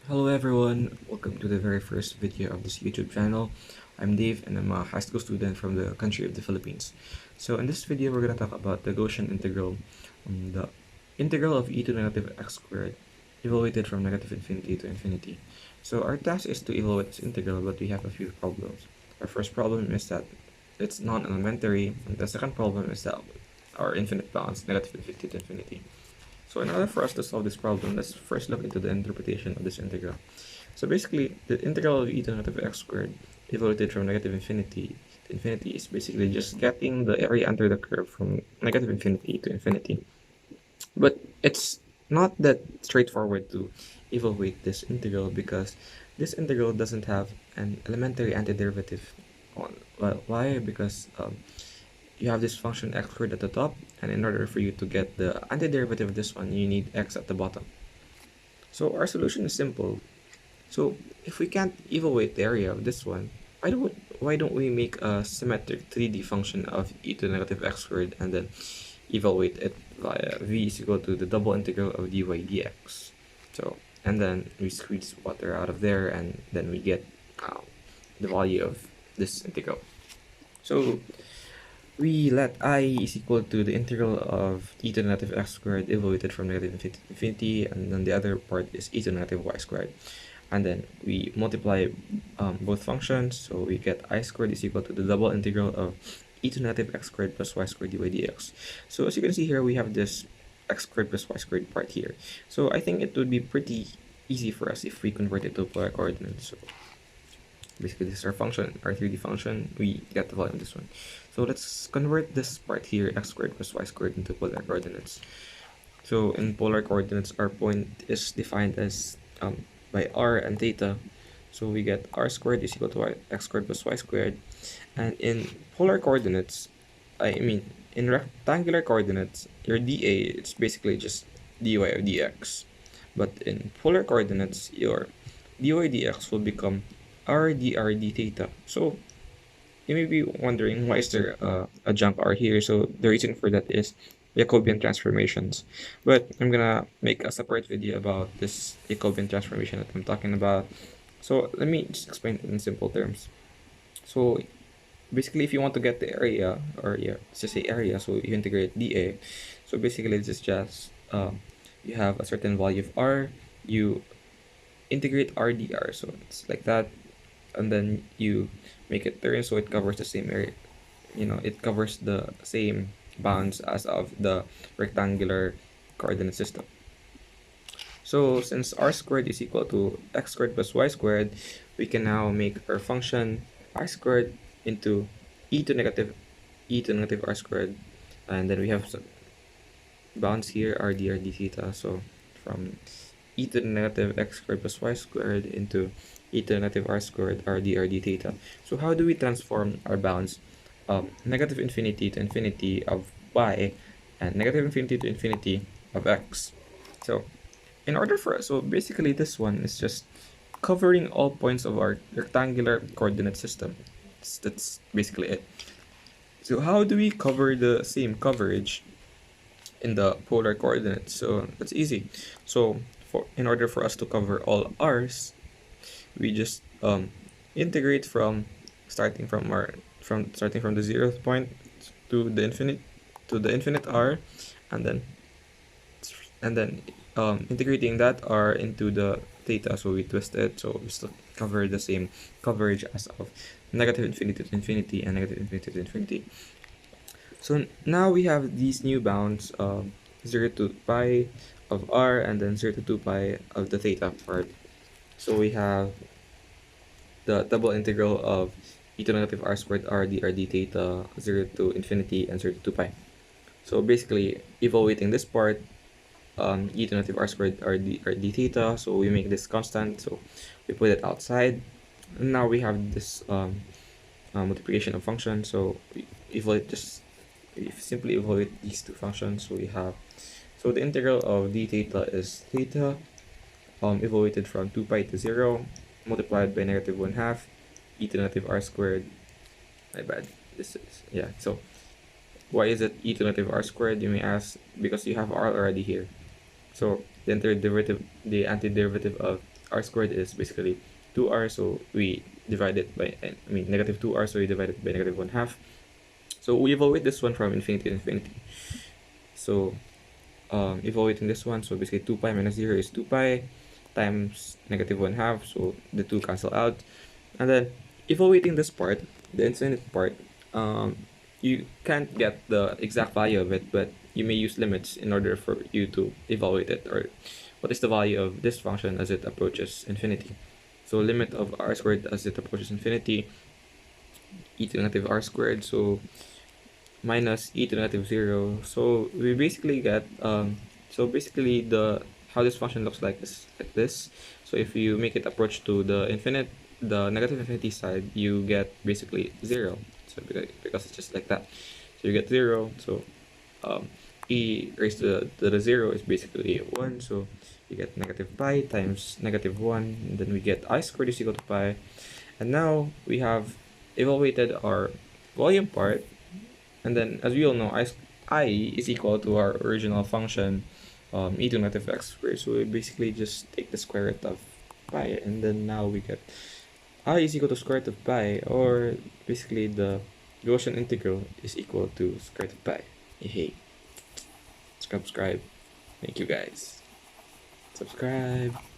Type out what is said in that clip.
Hello everyone, welcome to the very first video of this YouTube channel. I'm Dave and I'm a high school student from the country of the Philippines. So in this video we're going to talk about the Gaussian integral, the integral of e to the negative x squared evaluated from negative infinity to infinity. So our task is to evaluate this integral, but we have a few problems. Our first problem is that it's non-elementary, and the second problem is that our infinite bounds, negative infinity to infinity. So in order for us to solve this problem, let's first look into the interpretation of this integral. So basically, the integral of e to the negative x squared evaluated from negative infinity to infinity is basically just getting the area under the curve from negative infinity to infinity. But it's not that straightforward to evaluate this integral because this integral doesn't have an elementary antiderivative. Well, why? Because you have this function x squared at the top, and in order for you to get the antiderivative of this one, you need x at the bottom. So our solution is simple. So if we can't evaluate the area of this one, why don't we make a symmetric 3D function of e to the negative x squared and then evaluate it via v is equal to the double integral of dy dx. So and then we squeeze water out of there, and then we get the value of this integral. So we let I is equal to the integral of e to the negative x squared evaluated from negative infinity to infinity, and then the other part is e to the negative y squared. And then we multiply both functions, so we get I squared is equal to the double integral of e to the negative x squared plus y squared dy dx. So as you can see here, we have this x squared plus y squared part here. So I think it would be pretty easy for us if we convert it to polar coordinates. So basically this is our function, our 3D function, we get the value of this one. So let's convert this part here, x squared plus y squared, into polar coordinates. So in polar coordinates, our point is defined as by r and theta. So we get r squared is equal to x squared plus y squared. And in polar coordinates, I mean in rectangular coordinates, your dA, it's basically just dy of dx. But in polar coordinates, your dy dx will become r dr d theta. So you may be wondering, why is there a jump r here? So the reason for that is Jacobian transformations. But I'm gonna make a separate video about this Jacobian transformation that I'm talking about. So let me just explain it in simple terms. So basically, if you want to get the area, or yeah, let's just say area, so you integrate dA. So basically, this is just you have a certain value of r, you integrate r dr, so it's like that, and then you make it turn so it covers the same area. It covers the same bounds as of the rectangular coordinate system. So since r squared is equal to x squared plus y squared, we can now make our function r squared into e to negative r squared, and then we have some bounds here, r d theta. So from e to the negative x squared plus y squared into e to the negative r squared r d theta. So how do we transform our bounds? Negative infinity to infinity of y and negative infinity to infinity of x. So in order for us, so basically this one is just covering all points of our rectangular coordinate system. That's basically it. So how do we cover the same coverage in the polar coordinates? So that's easy. So in order for us to cover all r's, we just integrate from starting from the 0th point to the infinite r, and then integrating that r into the theta, so we twist it, so we still cover the same coverage as of negative infinity to infinity and negative infinity to infinity. So now we have these new bounds, 0 to pi of r, and then 0 to 2 pi of the theta part. So we have the double integral of e to the negative r squared r d theta, 0 to infinity and 0 to 2 pi. So basically, evaluating this part, e to the negative r squared r d theta, so we make this constant, so we put it outside. And now we have this multiplication of functions, so we simply evaluate these two functions. So we have, so the integral of d theta is theta, evaluated from 2 pi to 0, multiplied by negative 1/2 e to the negative r squared. My bad. This is, yeah. So why is it e to the negative r squared, you may ask? Because you have r already here. So the antiderivative of r squared is basically 2r, so we divide it by, I mean, negative 2r, so we divide it by negative 1/2. So we evaluate this one from infinity to infinity. So evaluating this one, so basically 2 pi minus 0 is 2 pi times negative 1/2, so the 2 cancel out. And then evaluating this part, the infinite part, you can't get the exact value of it, but you may use limits in order for you to evaluate it, or what is the value of this function as it approaches infinity. So limit of r squared as it approaches infinity, e to the negative r squared, so minus e to the negative 0. So we basically get so basically the how this function looks like is like this. So if you make it approach to the negative infinity side, you get basically 0. So because it's just like that, so you get 0. So e raised to the 0 is basically 1. So you get negative pi times negative 1, and then we get I squared is equal to pi. And now we have evaluated our volume part, and then as we all know, I is equal to our original function, e to negative x squared. So we basically just take the square root of pi, and then now we get I is equal to square root of pi, or basically the Gaussian integral is equal to square root of pi. Hey, subscribe. Thank you guys. Subscribe.